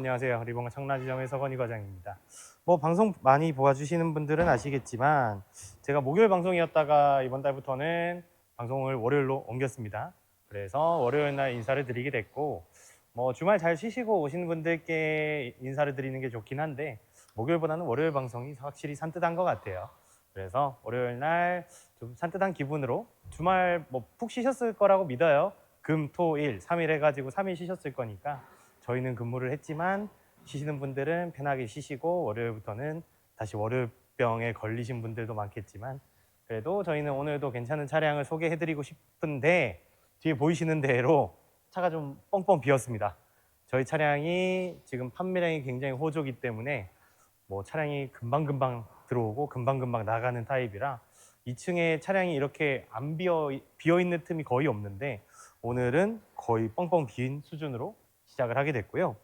안녕하세요. 리본가 청라지점의 서건희 과장입니다. 방송 많이 보아주시는 분들은 아시겠지만 제가 목요일 방송이었다가 이번 달부터는 방송을 월요일로 옮겼습니다. 그래서 월요일 날 인사를 드리게 됐고 주말 잘 쉬시고 오시는 분들께 인사를 드리는 게 좋긴 한데 목요일보다는 월요일 방송이 확실히 산뜻한 것 같아요. 그래서 월요일 날 좀 산뜻한 기분으로 주말 푹 쉬셨을 거라고 믿어요. 금, 토, 일, 3일 해가지고 3일 쉬셨을 거니까 저희는 근무를 했지만 쉬시는 분들은 편하게 쉬시고 월요일부터는 다시 월요병에 걸리신 분들도 많겠지만 그래도 저희는 오늘도 괜찮은 차량을 소개해드리고 싶은데 뒤에 보이시는 대로 차가 좀 뻥뻥 비었습니다. 저희 차량이 지금 판매량이 굉장히 호조기 때문에 차량이 금방금방 들어오고 금방금방 나가는 타입이라 2층에 차량이 이렇게 안 비어있는 틈이 거의 없는데 오늘은 거의 뻥뻥 빈 수준으로 시작을 하게 됐고요.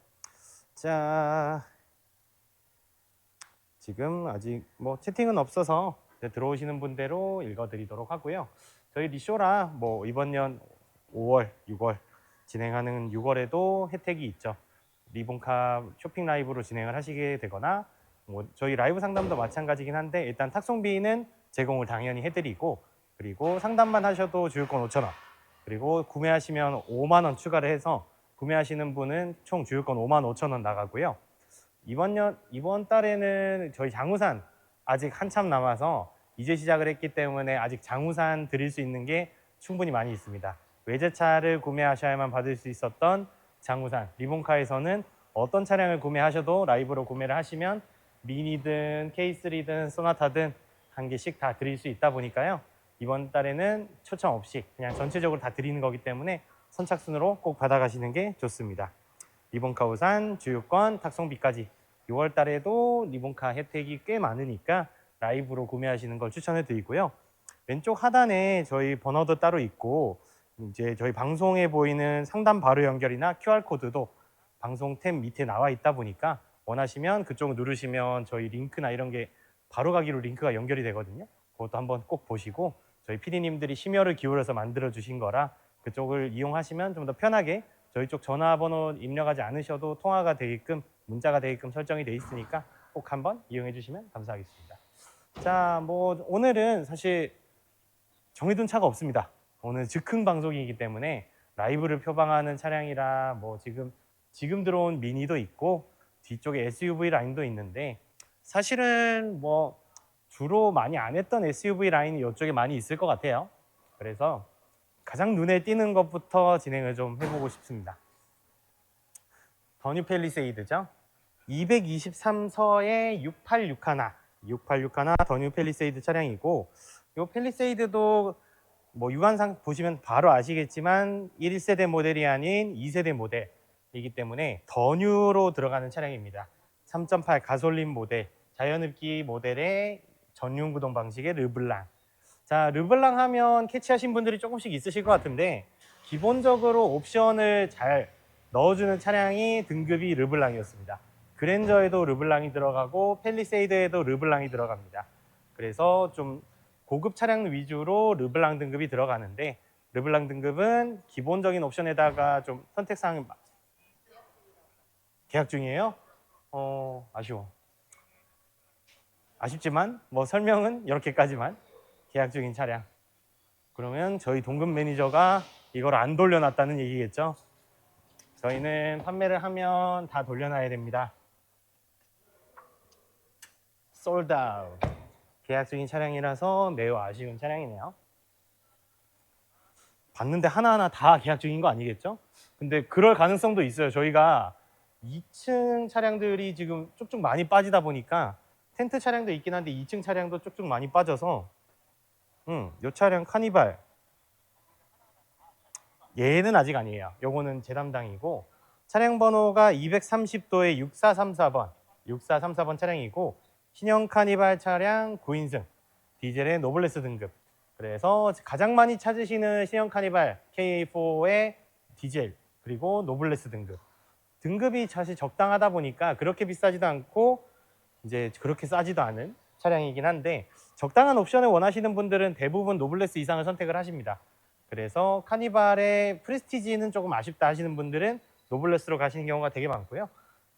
자, 지금 아직 채팅은 없어서 들어오시는 분대로 읽어드리도록 하고요. 저희 리쇼라 이번 년 5월, 6월 진행하는 6월에도 혜택이 있죠. 리본카 쇼핑 라이브로 진행을 하시게 되거나 저희 라이브 상담도 마찬가지긴 한데 일단 탁송비는 제공을 당연히 해드리고 그리고 상담만 하셔도 주유권 5,000원 그리고 구매하시면 5만 원 추가를 해서 구매하시는 분은 총 주유권 5만 5천 원 나가고요. 이번 달에는 저희 장우산 아직 한참 남아서 이제 시작을 했기 때문에 아직 장우산 드릴 수 있는 게 충분히 많이 있습니다. 외제차를 구매하셔야만 받을 수 있었던 장우산 리본카에서는 어떤 차량을 구매하셔도 라이브로 구매를 하시면 미니든 K3든 소나타든 한 개씩 다 드릴 수 있다 보니까요. 이번 달에는 초청 없이 그냥 전체적으로 다 드리는 거기 때문에 선착순으로 꼭 받아가시는 게 좋습니다. 리본카 우산, 주유권, 탁송비까지 6월 달에도 리본카 혜택이 꽤 많으니까 라이브로 구매하시는 걸 추천해 드리고요. 왼쪽 하단에 저희 번호도 따로 있고 이제 저희 방송에 보이는 상담 바로 연결이나 QR코드도 방송 탭 밑에 나와 있다 보니까 원하시면 그쪽 누르시면 저희 링크나 이런 게 바로 가기로 링크가 연결이 되거든요. 그것도 한번 꼭 보시고 저희 PD님들이 심혈을 기울여서 만들어 주신 거라 그쪽을 이용하시면 좀 더 편하게 저희 쪽 전화번호 입력하지 않으셔도 통화가 되게끔 문자가 되게끔 설정이 돼 있으니까 꼭 한번 이용해 주시면 감사하겠습니다. 자, 오늘은 사실 정해둔 차가 없습니다. 오늘 즉흥 방송이기 때문에 라이브를 표방하는 차량이라 지금 들어온 미니도 있고 뒤쪽에 SUV 라인도 있는데 사실은 주로 많이 안 했던 SUV 라인이 이쪽에 많이 있을 것 같아요. 그래서 가장 눈에 띄는 것부터 진행을 좀 해보고 싶습니다. 더뉴 팰리세이드죠. 223서의 686 하나 더뉴 팰리세이드 차량이고 이 팰리세이드도 육안상 보시면 바로 아시겠지만 1세대 모델이 아닌 2세대 모델이기 때문에 더뉴로 들어가는 차량입니다. 3.8 가솔린 모델, 자연흡기 모델의 전륜 구동 방식의 르블랑. 자, 르블랑 하면 캐치하신 분들이 조금씩 있으실 것 같은데 기본적으로 옵션을 잘 넣어주는 차량이 등급이 르블랑이었습니다. 그랜저에도 르블랑이 들어가고 팰리세이드에도 르블랑이 들어갑니다. 그래서 좀 고급 차량 위주로 르블랑 등급이 들어가는데 르블랑 등급은 기본적인 옵션에다가 좀 선택사항이 계약 중이에요? 아쉬워. 아쉽지만 설명은 이렇게까지만. 계약 중인 차량. 그러면 저희 동급 매니저가 이걸 안 돌려놨다는 얘기겠죠? 저희는 판매를 하면 다 돌려놔야 됩니다. 솔드 아웃. 계약 중인 차량이라서 매우 아쉬운 차량이네요. 봤는데 하나하나 다 계약 중인 거 아니겠죠? 근데 그럴 가능성도 있어요. 저희가 2층 차량들이 지금 쭉쭉 많이 빠지다 보니까 텐트 차량도 있긴 한데 2층 차량도 쭉쭉 많이 빠져서 이 차량 카니발 얘는 아직 아니에요. 요거는 제 담당이고 차량 번호가 230도의 6434번 차량이고 신형 카니발 차량 9인승 디젤의 노블레스 등급. 그래서 가장 많이 찾으시는 신형 카니발 KA4의 디젤 그리고 노블레스 등급이 사실 적당하다 보니까 그렇게 비싸지도 않고 이제 그렇게 싸지도 않은 차량이긴 한데 적당한 옵션을 원하시는 분들은 대부분 노블레스 이상을 선택을 하십니다. 그래서 카니발의 프레스티지는 조금 아쉽다 하시는 분들은 노블레스로 가시는 경우가 되게 많고요.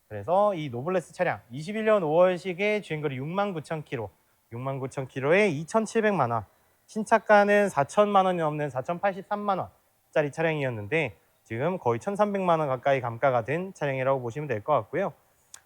그래서 이 노블레스 차량 21년 5월식의 주행거리 69,000km, 69,000km에 2,700만 원, 신차가는 4천만 원이 넘는 4,083만 원짜리 차량이었는데 지금 거의 1,300만 원 가까이 감가가 된 차량이라고 보시면 될 것 같고요.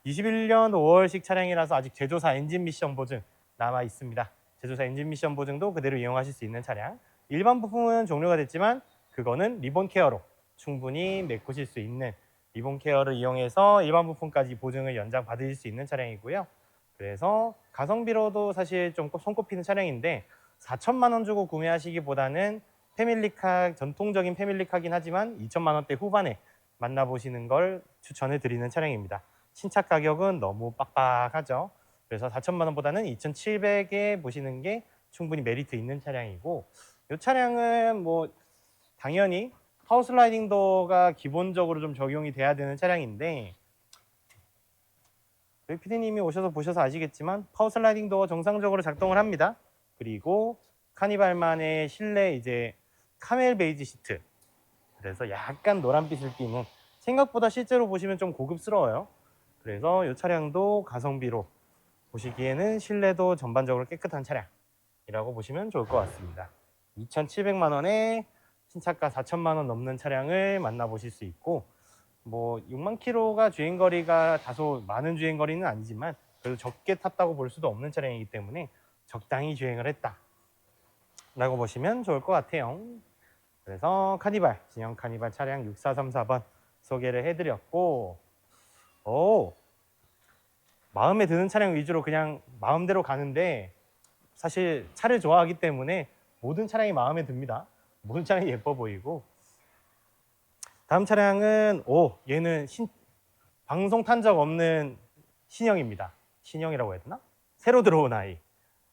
21년 5월식 차량이라서 아직 제조사 엔진 미션 보증 남아 있습니다. 제조사 엔진 미션 보증도 그대로 이용하실 수 있는 차량. 일반 부품은 종료가 됐지만 그거는 리본 케어로 충분히 메꾸실 수 있는, 리본 케어를 이용해서 일반 부품까지 보증을 연장 받으실 수 있는 차량이고요. 그래서 가성비로도 사실 좀 손꼽히는 차량인데 4천만 원 주고 구매하시기보다는 패밀리카, 전통적인 패밀리카긴 하지만 2천만 원대 후반에 만나보시는 걸 추천을 드리는 차량입니다. 신차 가격은 너무 빡빡하죠. 그래서 4천만 원보다는 2,700에 보시는 게 충분히 메리트 있는 차량이고, 이 차량은 뭐 당연히 파워 슬라이딩 도어가 기본적으로 좀 적용이 돼야 되는 차량인데, 저희 PD님이 오셔서 보셔서 아시겠지만 파워 슬라이딩 도어 정상적으로 작동을 합니다. 그리고 카니발만의 실내 이제 카멜 베이지 시트, 그래서 약간 노란빛을 띠는, 생각보다 실제로 보시면 좀 고급스러워요. 그래서 이 차량도 가성비로 보시기에는 실내도 전반적으로 깨끗한 차량이라고 보시면 좋을 것 같습니다. 2,700만 원에 신차가 4천만 원 넘는 차량을 만나보실 수 있고, 뭐 6만 킬로가 주행거리가 다소 많은 주행거리는 아니지만 그래도 적게 탔다고 볼 수도 없는 차량이기 때문에 적당히 주행을 했다 라고 보시면 좋을 것 같아요. 그래서 카니발, 진영 카니발 차량 6434번 소개를 해드렸고, 마음에 드는 차량 위주로 그냥 마음대로 가는데, 사실 차를 좋아하기 때문에 모든 차량이 마음에 듭니다. 모든 차량이 예뻐 보이고. 다음 차량은 얘는 방송 탄 적 없는 신형입니다. 신형이라고 해야 되나? 새로 들어온 아이,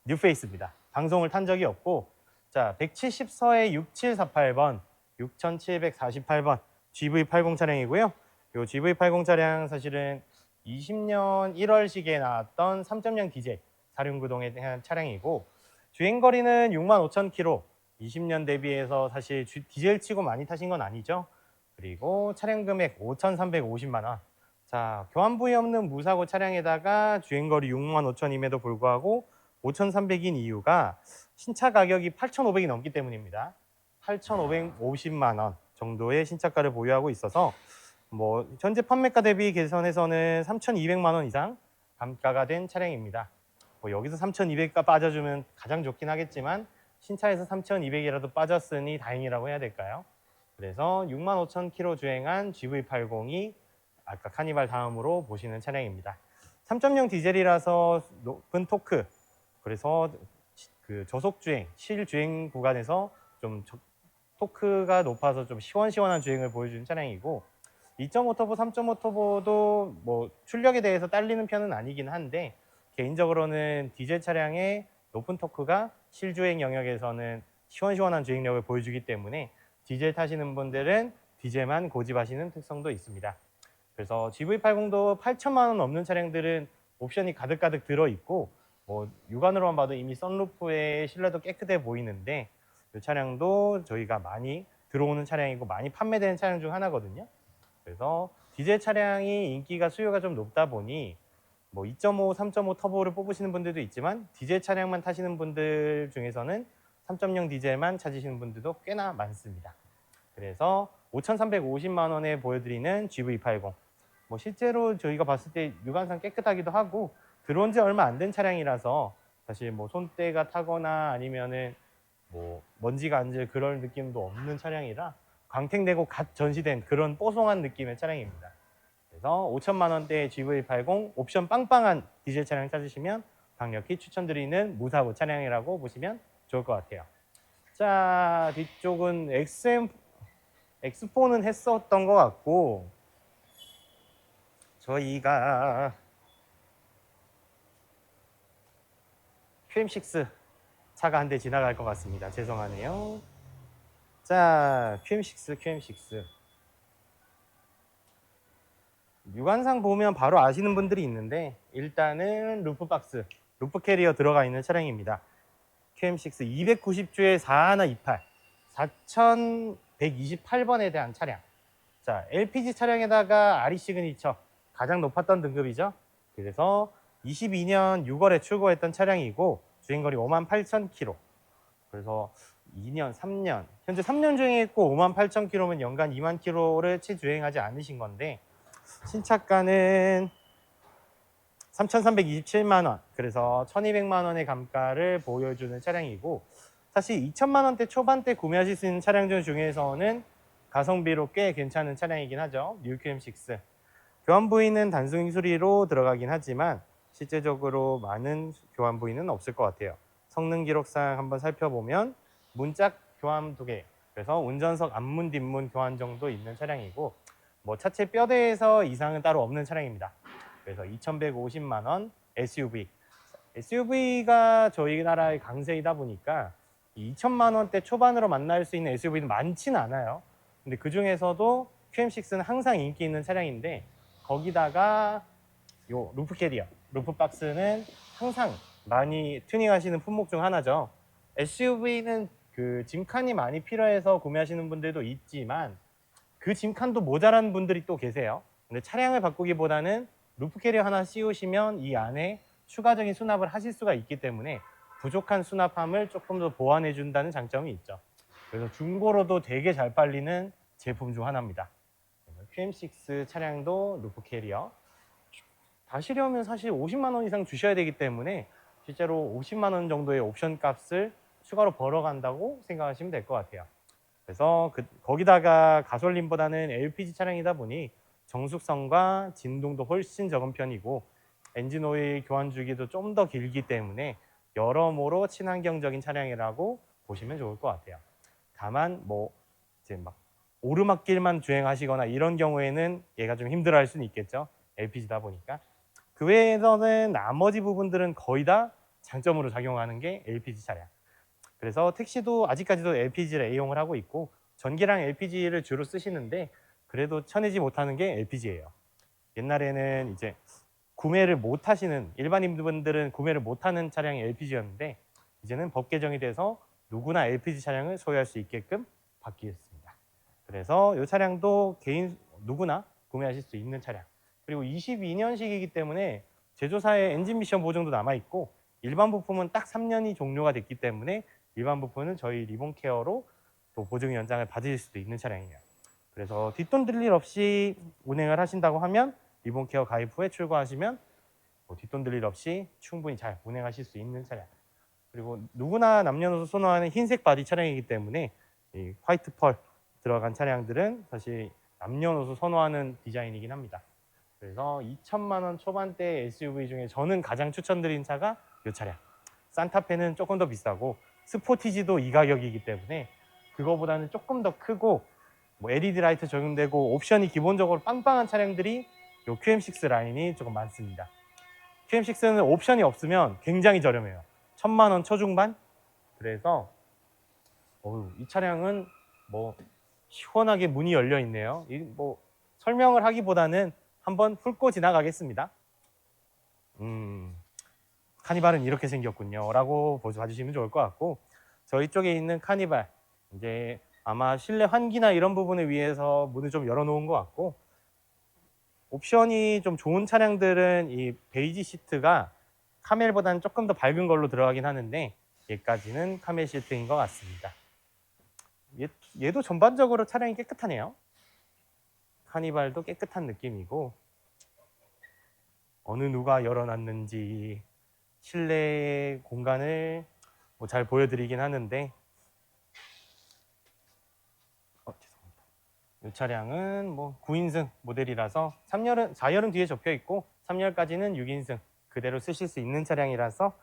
뉴페이스입니다. 방송을 탄 적이 없고, 자 170서의 6748번, 6748번 GV80 차량이고요. 이 GV80 차량 사실은 20년 1월식에 나왔던 3.0 디젤 사륜구동에 대한 차량이고, 주행거리는 65,000km, 20년 대비해서 사실 디젤 치고 많이 타신 건 아니죠. 그리고 차량 금액 5,350만 원. 자, 교환부위 없는 무사고 차량에다가 주행거리 65,000임에도 불구하고 5,300인 이유가 신차 가격이 8,500이 넘기 때문입니다. 8,550만 원 정도의 신차가를 보유하고 있어서 뭐 현재 판매가 대비 계산해서는 3,200만 원 이상 감가가 된 차량입니다. 뭐 여기서 3,200가 빠져주면 가장 좋긴 하겠지만 신차에서 3,200이라도 빠졌으니 다행이라고 해야 될까요? 그래서 65,000km 주행한 GV80이 아까 카니발 다음으로 보시는 차량입니다. 3.0 디젤이라서 높은 토크, 그래서 그 저속주행, 실주행 구간에서 좀 토크가 높아서 좀 시원시원한 주행을 보여주는 차량이고, 2.5 터보, 3.5 터보도 뭐 출력에 대해서 딸리는 편은 아니긴 한데 개인적으로는 디젤 차량의 높은 토크가 실주행 영역에서는 시원시원한 주행력을 보여주기 때문에 디젤 타시는 분들은 디젤만 고집하시는 특성도 있습니다. 그래서 GV80도 8천만 원 넘는 차량들은 옵션이 가득가득 들어있고, 뭐 육안으로만 봐도 이미 선루프의 실내도 깨끗해 보이는데 이 차량도 저희가 많이 들어오는 차량이고 많이 판매되는 차량 중 하나거든요. 그래서 디젤 차량이 인기가 수요가 좀 높다 보니 뭐 2.5, 3.5 터보를 뽑으시는 분들도 있지만 디젤 차량만 타시는 분들 중에서는 3.0 디젤만 찾으시는 분들도 꽤나 많습니다. 그래서 5,350만 원에 보여드리는 GV80, 뭐 실제로 저희가 봤을 때 육안상 깨끗하기도 하고 들어온 지 얼마 안 된 차량이라서 사실 뭐 손때가 타거나 아니면은 뭐 먼지가 앉을 그런 느낌도 없는 차량이라 광택내고 갓 전시된 그런 뽀송한 느낌의 차량입니다. 그래서 5천만 원대 GV80 옵션 빵빵한 디젤 차량 찾으시면 강력히 추천드리는 무사고 차량이라고 보시면 좋을 것 같아요. 자, 뒤쪽은 X4는 했었던 것 같고, 저희가 QM6 차가 한 대 지나갈 것 같습니다. 죄송하네요. 자, QM6. 육안상 보면 바로 아시는 분들이 있는데 일단은 루프박스, 루프 캐리어 들어가 있는 차량입니다. QM6 290주에 4128, 4128번에 대한 차량. 자, LPG 차량에다가 RE 시그니처 가장 높았던 등급이죠. 그래서 22년 6월에 출고했던 차량이고 주행거리 58,000km. 그래서 2년, 3년, 현재 3년 주행했고 58,000km면 연간 2만 km를 채 주행하지 않으신 건데 신차가는 3,327만 원, 그래서 1,200만 원의 감가를 보여주는 차량이고 사실 2천만 원대 초반대 구매하실 수 있는 차량들 중에서는 가성비로 꽤 괜찮은 차량이긴 하죠. 뉴QM6. 교환 부위는 단순 수리로 들어가긴 하지만 실제적으로 많은 교환 부위는 없을 것 같아요. 성능 기록상 한번 살펴보면 문짝 교환 2개, 그래서 운전석 앞문 뒷문 교환 정도 있는 차량이고 뭐 차체 뼈대에서 이상은 따로 없는 차량입니다. 그래서 2,150만 원 SUV. SUV가 저희 나라의 강세이다 보니까 2천만 원대 초반으로 만날 수 있는 SUV는 많지는 않아요. 근데 그 중에서도 QM6는 항상 인기 있는 차량인데 거기다가 요 루프 캐리어, 루프 박스는 항상 많이 튜닝하시는 품목 중 하나죠. SUV는 그 짐칸이 많이 필요해서 구매하시는 분들도 있지만 그 짐칸도 모자란 분들이 또 계세요. 근데 차량을 바꾸기보다는 루프 캐리어 하나 씌우시면 이 안에 추가적인 수납을 하실 수가 있기 때문에 부족한 수납함을 조금 더 보완해 준다는 장점이 있죠. 그래서 중고로도 되게 잘 팔리는 제품 중 하나입니다. QM6 차량도 루프 캐리어. 다시려면 사실 50만 원 이상 주셔야 되기 때문에 실제로 50만 원 정도의 옵션 값을 추가로 벌어간다고 생각하시면 될 것 같아요. 그래서 거기다가 가솔린보다는 LPG 차량이다 보니 정숙성과 진동도 훨씬 적은 편이고 엔진 오일 교환 주기도 좀 더 길기 때문에 여러모로 친환경적인 차량이라고 보시면 좋을 것 같아요. 다만 뭐 이제 막 오르막길만 주행하시거나 이런 경우에는 얘가 좀 힘들어할 수는 있겠죠. LPG다 보니까. 그 외에서는 나머지 부분들은 거의 다 장점으로 작용하는 게 LPG 차량. 그래서 택시도 아직까지도 LPG를 애용을 하고 있고 전기랑 LPG를 주로 쓰시는데 그래도 쳐내지 못하는 게 LPG예요. 옛날에는 이제 구매를 못 하시는 일반인분들은 구매를 못 하는 차량이 LPG였는데 이제는 법 개정이 돼서 누구나 LPG 차량을 소유할 수 있게끔 바뀌었습니다. 그래서 이 차량도 개인 누구나 구매하실 수 있는 차량. 그리고 22년식이기 때문에 제조사의 엔진 미션 보증도 남아 있고 일반 부품은 딱 3년이 종료가 됐기 때문에 일반 부품은 저희 리본케어로 또 보증 연장을 받으실 수도 있는 차량이에요. 그래서 뒷돈 들 일 없이 운행을 하신다고 하면 리본케어 가입 후에 출고하시면 뒷돈 들 일 없이 충분히 잘 운행하실 수 있는 차량. 그리고 누구나 남녀노소 선호하는 흰색 바디 차량이기 때문에 이 화이트 펄 들어간 차량들은 사실 남녀노소 선호하는 디자인이긴 합니다. 그래서 2천만 원 초반대 SUV 중에 저는 가장 추천드린 차가 이 차량. 산타페는 조금 더 비싸고 스포티지도 이 가격이기 때문에 그거보다는 조금 더 크고 뭐 LED 라이트 적용되고 옵션이 기본적으로 빵빵한 차량들이 이 QM6 라인이 조금 많습니다. QM6는 옵션이 없으면 굉장히 저렴해요. 1,000만 원 초중반. 그래서 이 차량은 뭐 시원하게 문이 열려 있네요. 뭐 설명을 하기보다는 한번 훑고 지나가겠습니다. 카니발은 이렇게 생겼군요 라고 봐주시면 좋을 것 같고 저희 쪽에 있는 카니발 이제 아마 실내 환기나 이런 부분을 위해서 문을 좀 열어놓은 것 같고 옵션이 좀 좋은 차량들은 이 베이지 시트가 카멜보다는 조금 더 밝은 걸로 들어가긴 하는데 얘까지는 카멜 시트인 것 같습니다. 얘도 전반적으로 차량이 깨끗하네요. 카니발도 깨끗한 느낌이고 어느 누가 열어놨는지 실내 공간을 잘 보여드리긴 하는데 죄송합니다. 이 차량은 뭐 9인승 모델이라서 4열은 뒤에 접혀 있고 3열까지는 6인승 그대로 쓰실 수 있는 차량이라서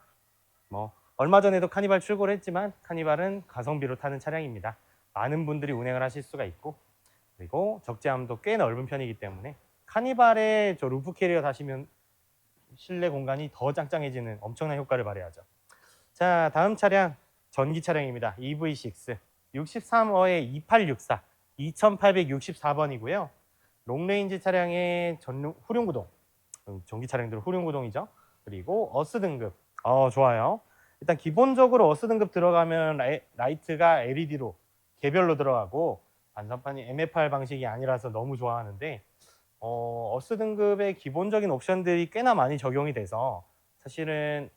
뭐 얼마 전에도 카니발 출고를 했지만 카니발은 가성비로 타는 차량입니다. 많은 분들이 운행을 하실 수가 있고 그리고 적재함도 꽤 넓은 편이기 때문에 카니발에 저 루프 캐리어 타시면 실내 공간이 더 짱짱해지는 엄청난 효과를 발휘하죠. 자, 다음 차량 전기 차량입니다. EV6 63어의 2864 2864번이고요. 롱레인지 차량의 후륜구동 전기 차량들은 후륜구동이죠. 그리고 어스 등급 좋아요. 일단 기본적으로 어스 등급 들어가면 라이트가 LED로 개별로 들어가고 반사판이 MFR 방식이 아니라서 너무 좋아하는데 어스 등급의 기본적인 옵션들이 꽤나 많이 적용이 돼서 사실은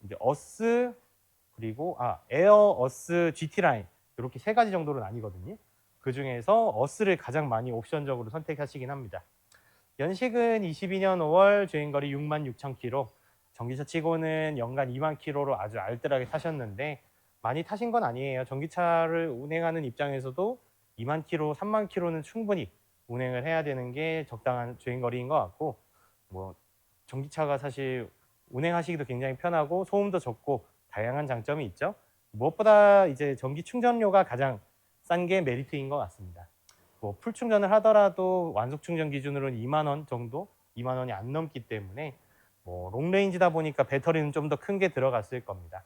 이제 어스 그리고 에어, 어스, GT 라인 이렇게 세 가지 정도로 나뉘거든요. 그 중에서 어스를 가장 많이 옵션적으로 선택하시긴 합니다. 연식은 22년 5월, 주행거리 66,000km. 전기차 치고는 연간 2만 km로 아주 알뜰하게 타셨는데 많이 타신 건 아니에요. 전기차를 운행하는 입장에서도 2만 km, 3만 km는 충분히 운행을 해야 되는 게 적당한 주행거리인 것 같고, 뭐 전기차가 사실 운행하시기도 굉장히 편하고 소음도 적고 다양한 장점이 있죠. 무엇보다 이제 전기 충전료가 가장 싼 게 메리트인 것 같습니다. 뭐 풀 충전을 하더라도 완속 충전 기준으로는 2만 원 정도, 2만 원이 안 넘기 때문에 뭐 롱레인지다 보니까 배터리는 좀 더 큰 게 들어갔을 겁니다.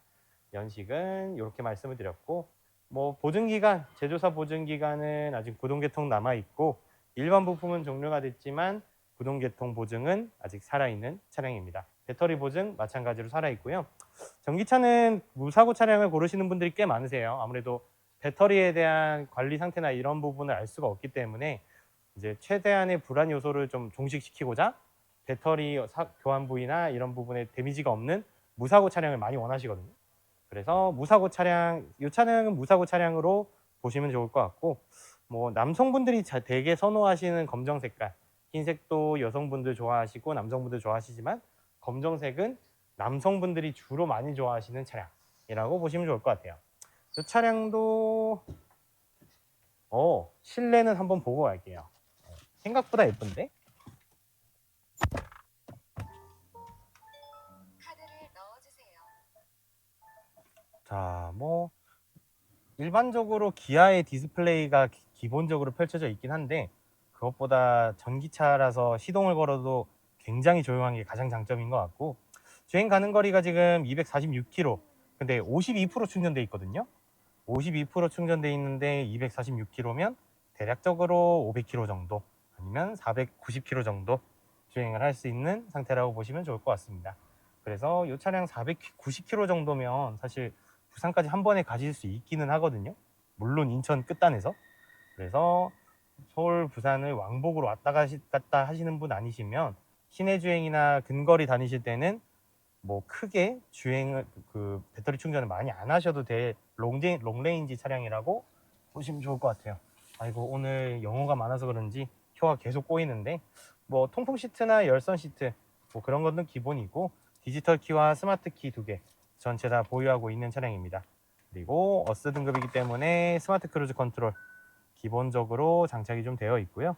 연식은 이렇게 말씀을 드렸고, 뭐 보증 기간, 제조사 보증 기간은 아직 구동계통 남아 있고 일반 부품은 종료가 됐지만 구동계통 보증은 아직 살아있는 차량입니다. 배터리 보증 마찬가지로 살아있고요. 전기차는 무사고 차량을 고르시는 분들이 꽤 많으세요. 아무래도 배터리에 대한 관리 상태나 이런 부분을 알 수가 없기 때문에 이제 최대한의 불안 요소를 좀 종식시키고자 배터리 교환 부위나 이런 부분에 데미지가 없는 무사고 차량을 많이 원하시거든요. 그래서 무사고 차량, 이 차량은 무사고 차량으로 보시면 좋을 것 같고, 뭐 남성분들이 되게 선호하시는 검정 색깔, 흰색도 여성분들 좋아하시고 남성분들 좋아하시지만 검정색은 남성분들이 주로 많이 좋아하시는 차량이라고 보시면 좋을 것 같아요. 이 차량도 실내는 한번 보고 갈게요. 생각보다 예쁜데? 카드를 넣어주세요. 자, 뭐 일반적으로 기아의 디스플레이가 기본적으로 펼쳐져 있긴 한데 그것보다 전기차라서 시동을 걸어도 굉장히 조용한 게 가장 장점인 것 같고, 주행 가는 거리가 지금 246km, 근데 52% 충전돼 있거든요. 52% 충전돼 있는데 246km면 대략적으로 500km 정도 아니면 490km 정도 주행을 할 수 있는 상태라고 보시면 좋을 것 같습니다. 그래서 이 차량 490km 정도면 사실 부산까지 한 번에 가실 수 있기는 하거든요. 물론 인천 끝단에서. 그래서 서울, 부산을 왕복으로 왔다 갔다 하시는 분 아니시면 시내 주행이나 근거리 다니실 때는 뭐 크게 주행을 배터리 충전을 많이 안 하셔도 될 롱레인지 차량이라고 보시면 좋을 것 같아요. 아이고, 오늘 영어가 많아서 그런지 혀가 계속 꼬이는데, 뭐 통풍 시트나 열선 시트 뭐 그런 것은 기본이고 디지털 키와 스마트 키 두 개 전체 다 보유하고 있는 차량입니다. 그리고 어스 등급이기 때문에 스마트 크루즈 컨트롤 기본적으로 장착이 좀 되어 있고요.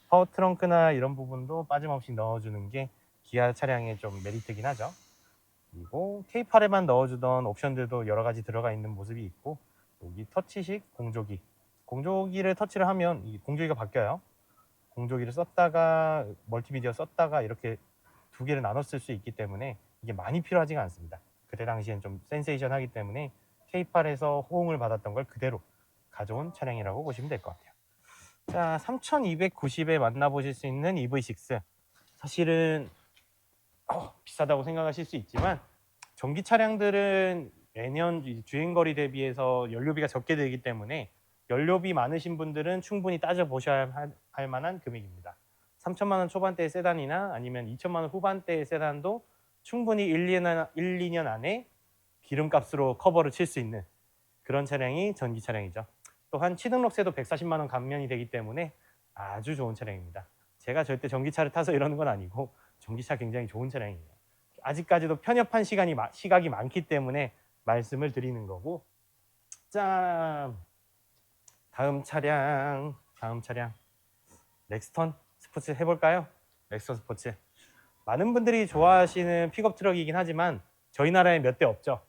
파워 트렁크나 이런 부분도 빠짐없이 넣어주는 게 기아 차량의 좀 메리트긴 하죠. 그리고 K8에만 넣어주던 옵션들도 여러 가지 들어가 있는 모습이 있고, 여기 터치식 공조기, 공조기를 터치를 하면 이 공조기가 바뀌어요. 공조기를 썼다가 멀티미디어 썼다가 이렇게 두 개를 나눠 쓸 수 있기 때문에 이게 많이 필요하지가 않습니다. 그때 당시엔 좀 센세이션하기 때문에 K8에서 호응을 받았던 걸 그대로 가져온 차량이라고 보시면 될 것 같아요. 자, 3290에 만나보실 수 있는 EV6. 사실은 비싸다고 생각하실 수 있지만 전기 차량들은 매년 주행거리 대비해서 연료비가 적게 들기 때문에 연료비 많으신 분들은 충분히 따져보셔야 할 만한 금액입니다. 3천만 원 초반대의 세단이나 아니면 2천만 원 후반대의 세단도 충분히 2년 안에 기름값으로 커버를 칠 수 있는 그런 차량이 전기 차량이죠. 또한 취등록세도 140만 원 감면이 되기 때문에 아주 좋은 차량입니다. 제가 절대 전기차를 타서 이러는 건 아니고 전기차 굉장히 좋은 차량이에요. 아직까지도 편협한 시각이 많기 때문에 말씀을 드리는 거고. 짠! 다음 차량 넥스턴 스포츠 해볼까요? 넥스턴 스포츠. 많은 분들이 좋아하시는 픽업 트럭이긴 하지만 저희 나라에 몇 대 없죠.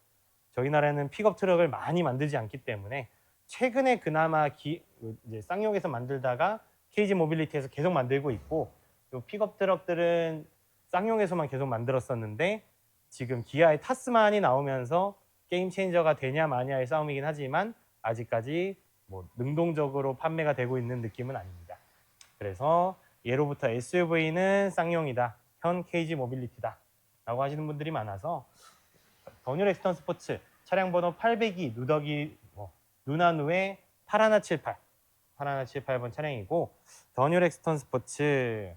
저희 나라에는 픽업 트럭을 많이 만들지 않기 때문에 최근에 그나마 이제 쌍용에서 만들다가 KG 모빌리티에서 계속 만들고 있고, 이 픽업 트럭들은 쌍용에서만 계속 만들었었는데 지금 기아의 타스만이 나오면서 게임 체인저가 되냐 마냐의 싸움이긴 하지만 아직까지 뭐 능동적으로 판매가 되고 있는 느낌은 아닙니다. 그래서 예로부터 SUV는 쌍용이다, 현 KG 모빌리티다 라고 하시는 분들이 많아서 더뉴 렉스턴 스포츠 차량 번호 802 누더기 누나누의 8178 8178번 차량이고, 더뉴 렉스턴 스포츠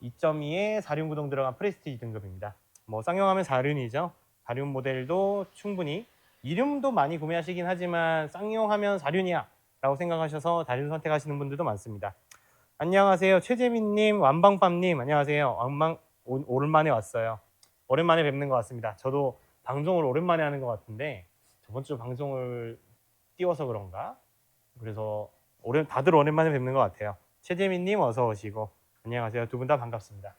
2.2에 4륜 구동 들어간 프레스티지 등급입니다. 뭐 쌍용하면 4륜이죠. 4륜 모델도 충분히 2륜도 많이 구매하시긴 하지만 쌍용하면 4륜이야 라고 생각하셔서 4륜 선택하시는 분들도 많습니다. 안녕하세요. 최재민님, 완방밤님 안녕하세요. 오랜만에 왔어요. 오랜만에 뵙는 것 같습니다. 저도 방송을 오랜만에 하는 것 같은데 저번 주 방송을 띄워서 그런가? 그래서 다들 오랜만에 뵙는 것 같아요. 최재민님 어서 오시고 안녕하세요. 두 분 다 반갑습니다.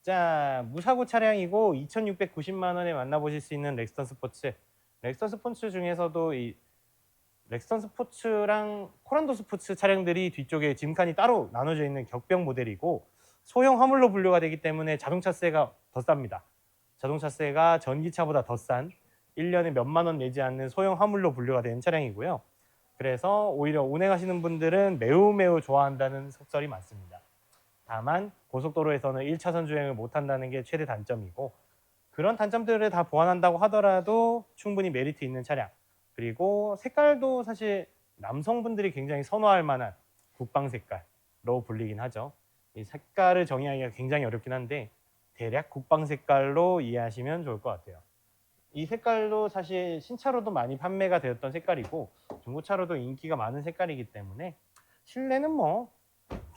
자, 무사고 차량이고 2,690만 원에 만나보실 수 있는 렉스턴 스포츠. 렉스턴 스포츠 중에서도 이 렉스턴 스포츠랑 코란도 스포츠 차량들이 뒤쪽에 짐칸이 따로 나눠져 있는 격병 모델이고 소형 화물로 분류가 되기 때문에 자동차세가 더 쌉니다. 자동차세가 전기차보다 더 싼 1년에 몇만 원 내지 않는 소형 화물로 분류가 되는 차량이고요. 그래서 오히려 운행하시는 분들은 매우 좋아한다는 속설이 많습니다. 다만 고속도로에서는 1차선 주행을 못한다는 게 최대 단점이고 그런 단점들을 다 보완한다고 하더라도 충분히 메리트 있는 차량 그리고 색깔도 사실 남성분들이 굉장히 선호할 만한 국방 색깔로 불리긴 하죠. 이 색깔을 정의하기가 굉장히 어렵긴 한데 대략 국방 색깔로 이해하시면 좋을 것 같아요. 이 색깔도 사실 신차로도 많이 판매가 되었던 색깔이고 중고차로도 인기가 많은 색깔이기 때문에 실내는 뭐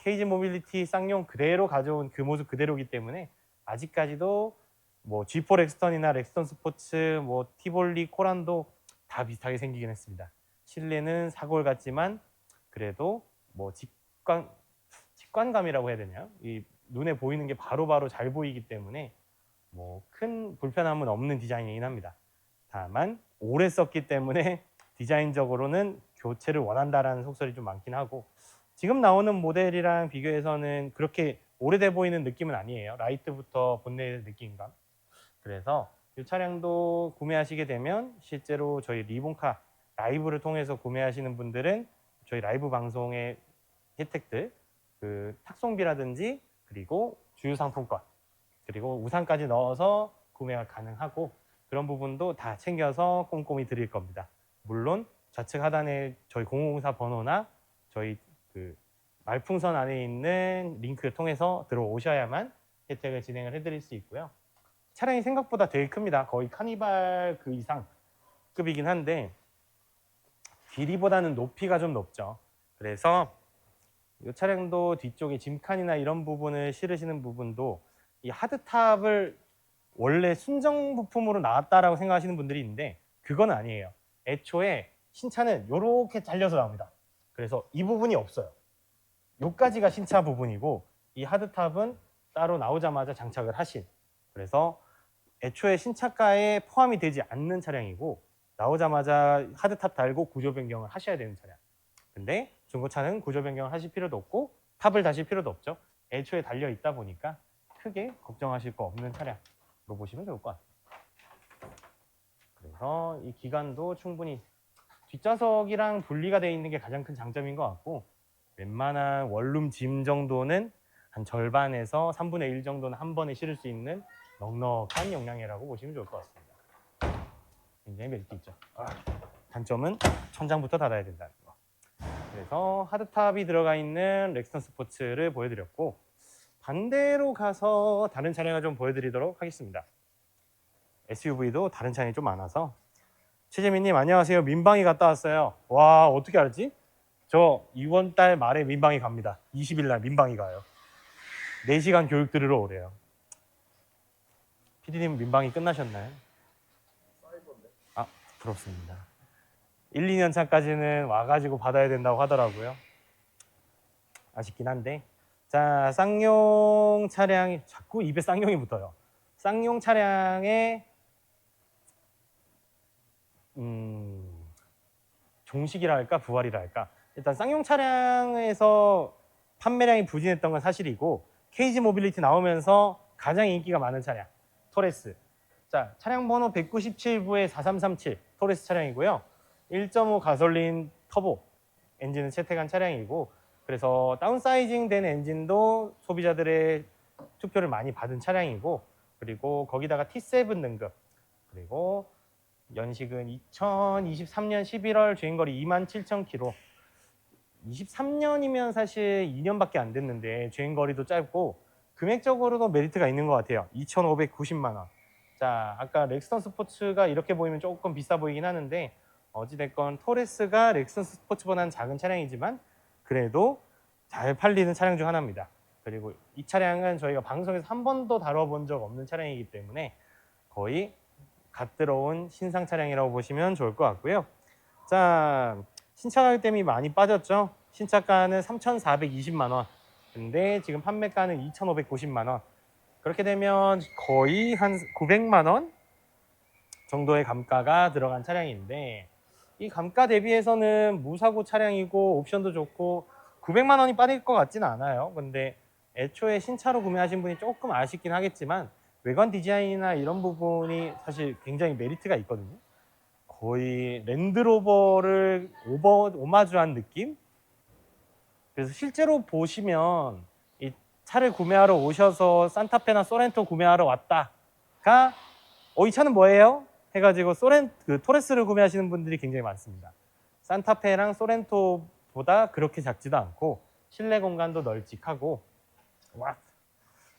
KG 모빌리티 쌍용 그대로 가져온 그 모습 그대로이기 때문에 아직까지도 뭐 G4 렉스턴이나 렉스턴 스포츠, 뭐 티볼리, 코란도 다 비슷하게 생기긴 했습니다. 실내는 사골 같지만 그래도 뭐 직관감이라고 해야 되나요? 이 눈에 보이는 게 바로바로 잘 보이기 때문에 뭐 큰 불편함은 없는 디자인이긴 합니다. 다만 오래 썼기 때문에 디자인적으로는 교체를 원한다라는 속설이 좀 많긴 하고 지금 나오는 모델이랑 비교해서는 그렇게 오래돼 보이는 느낌은 아니에요. 라이트부터 본넷의 느낌감. 그래서 이 차량도 구매하시게 되면 실제로 저희 리본카 라이브를 통해서 구매하시는 분들은 저희 라이브 방송의 혜택들, 그 탁송비라든지 그리고 주유 상품권 그리고 우산까지 넣어서 구매가 가능하고 그런 부분도 다 챙겨서 꼼꼼히 드릴 겁니다. 물론 좌측 하단에 저희 004 번호나 저희 그 말풍선 안에 있는 링크를 통해서 들어오셔야만 혜택을 진행을 해드릴 수 있고요. 차량이 생각보다 되게 큽니다. 거의 카니발 그 이상 급이긴 한데 길이보다는 높이가 좀 높죠. 그래서 이 차량도 뒤쪽에 짐칸이나 이런 부분을 실으시는 부분도 이 하드탑을 원래 순정 부품으로 나왔다라고 생각하시는 분들이 있는데 그건 아니에요. 애초에 신차는 이렇게 잘려서 나옵니다. 그래서 이 부분이 없어요. 요까지가 신차 부분이고 이 하드탑은 따로 나오자마자 장착을 하신 그래서 애초에 신차가에 포함이 되지 않는 차량이고 나오자마자 하드탑 달고 구조 변경을 하셔야 되는 차량. 근데 중고차는 구조 변경을 하실 필요도 없고 탑을 다실 필요도 없죠. 애초에 달려 있다 보니까 크게 걱정하실 거 없는 차량으로 보시면 좋을 것 같아요. 그래서 이 기관도 충분히 뒷좌석이랑 분리가 되어 있는 게 가장 큰 장점인 것 같고 웬만한 원룸 짐 정도는 한 절반에서 3분의 1 정도는 한 번에 실을 수 있는 넉넉한 용량이라고 보시면 좋을 것 같습니다. 굉장히 메리트 있죠. 단점은 천장부터 닫아야 된다는 거. 그래서 하드탑이 들어가 있는 렉스턴 스포츠를 보여드렸고 반대로 가서 다른 차량을 좀 보여드리도록 하겠습니다. SUV도 다른 차량이 좀 많아서 최재민님 안녕하세요. 민방위 갔다 왔어요. 와 어떻게 알았지? 저 이번 달 말에 민방위 갑니다. 20일 날 민방위 가요. 4시간 교육 들으러 오래요. PD님 민방위 끝나셨나요? 아 부럽습니다. 1, 2년 차까지는 와가지고 받아야 된다고 하더라고요. 아쉽긴 한데 자 쌍용 차량이 자꾸 입에 쌍용이 붙어요. 쌍용 차량의 종식이라 할까 부활이라 할까 일단 쌍용 차량에서 판매량이 부진했던 건 사실이고 KG 모빌리티 나오면서 가장 인기가 많은 차량 토레스. 자 차량 번호 197부의 4337 토레스 차량이고요. 1.5 가솔린 터보 엔진을 채택한 차량이고 그래서 다운사이징 된 엔진도 소비자들의 투표를 많이 받은 차량이고 그리고 거기다가 T7 등급 그리고 연식은 2023년 11월 주행거리 27,000km 23년이면 사실 2년밖에 안 됐는데 주행거리도 짧고 금액적으로도 메리트가 있는 것 같아요. 2,590만 원. 자, 아까 렉스턴 스포츠가 이렇게 보이면 조금 비싸 보이긴 하는데 어찌됐건 토레스가 렉스턴 스포츠보다는 작은 차량이지만 그래도 잘 팔리는 차량 중 하나입니다. 그리고 이 차량은 저희가 방송에서 한 번도 다뤄본 적 없는 차량이기 때문에 거의 갓 들어온 신상 차량이라고 보시면 좋을 것 같고요. 자, 신차 가격대비 많이 빠졌죠. 신차가는 3,420만 원. 근데 지금 판매가는 2,590만 원. 그렇게 되면 거의 한 900만 원 정도의 감가가 들어간 차량인데 이 감가 대비해서는 무사고 차량이고 옵션도 좋고 900만 원이 빠질 것 같지는 않아요. 근데 애초에 신차로 구매하신 분이 조금 아쉽긴 하겠지만 외관 디자인이나 이런 부분이 사실 굉장히 메리트가 있거든요. 거의 랜드로버를 오마주한 느낌? 그래서 실제로 보시면 이 차를 구매하러 오셔서 산타페나 소렌토 구매하러 왔다가 이 차는 뭐예요? 해가지고 토레스를 구매하시는 분들이 굉장히 많습니다. 산타페랑 소렌토보다 그렇게 작지도 않고 실내 공간도 널찍하고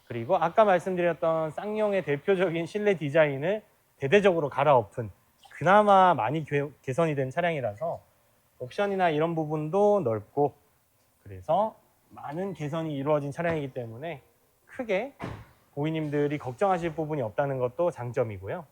그리고 아까 말씀드렸던 쌍용의 대표적인 실내 디자인을 대대적으로 갈아엎은 그나마 많이 개선이 된 차량이라서 옵션이나 이런 부분도 넓고 그래서 많은 개선이 이루어진 차량이기 때문에 크게 고객님들이 걱정하실 부분이 없다는 것도 장점이고요.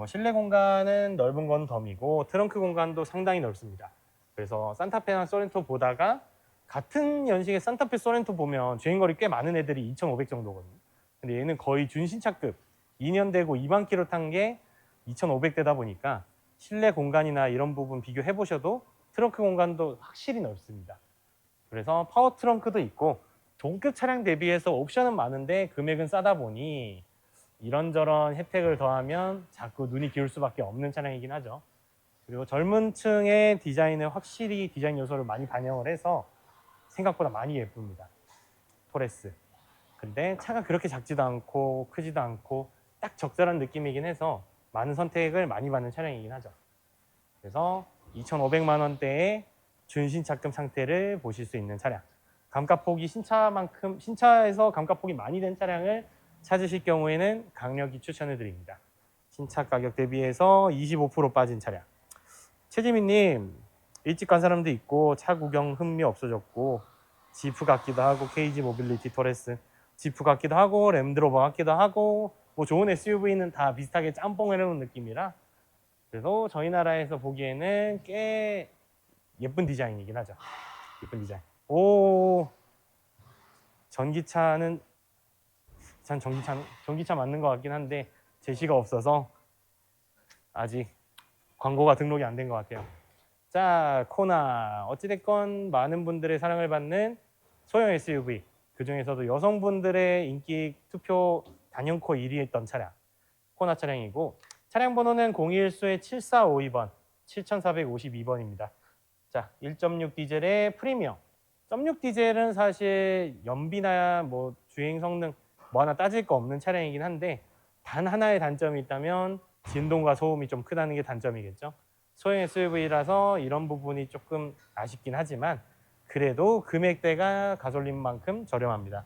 실내 공간은 넓은 건 덤이고 트렁크 공간도 상당히 넓습니다. 그래서 산타페나 소렌토 보다가 같은 연식의 산타페 소렌토 보면 주행거리 꽤 많은 애들이 2,500 정도거든요. 근데 얘는 거의 준신차급 2년 되고 2만 킬로 탄 게 2,500대다 보니까 실내 공간이나 이런 부분 비교해 보셔도 트렁크 공간도 확실히 넓습니다. 그래서 파워 트렁크도 있고 동급 차량 대비해서 옵션은 많은데 금액은 싸다 보니 이런저런 혜택을 더하면 자꾸 눈이 기울 수밖에 없는 차량이긴 하죠. 그리고 젊은 층의 디자인을 확실히 디자인 요소를 많이 반영을 해서 생각보다 많이 예쁩니다. 토레스. 근데 차가 그렇게 작지도 않고 크지도 않고 딱 적절한 느낌이긴 해서 많은 선택을 많이 받는 차량이긴 하죠. 그래서 2,500만 원대의 준신차급 상태를 보실 수 있는 차량. 감가폭이 신차에서 감가폭이 많이 된 차량을 찾으실 경우에는 강력히 추천을 드립니다. 신차 가격 대비해서 25% 빠진 차량. 최지민님, 일찍 간 사람도 있고 차 구경 흥미 없어졌고 지프 같기도 하고 KG 모빌리티 토레스 지프 같기도 하고 랜드로버 같기도 하고 좋은 SUV는 다 비슷하게 짬뽕을 해놓은 느낌이라 그래서 저희 나라에서 보기에는 꽤 예쁜 디자인이긴 하죠. 예쁜 디자인. 전기차는 전기차 맞는 것 같긴 한데 제시가 없어서 아직 광고가 등록이 안 된 것 같아요. 자, 코나. 어찌됐건 많은 분들의 사랑을 받는 소형 SUV. 그 중에서도 여성분들의 인기 투표 단연코 1위였던 차량. 코나 차량이고 차량 번호는 021수의 7452번, 7452번입니다. 자, 1.6 디젤의 프리미엄. 1.6 디젤은 사실 연비나 주행 성능 하나 따질 거 없는 차량이긴 한데 단 하나의 단점이 있다면 진동과 소음이 좀 크다는 게 단점이겠죠. 소형 SUV라서 이런 부분이 조금 아쉽긴 하지만 그래도 금액대가 가솔린만큼 저렴합니다.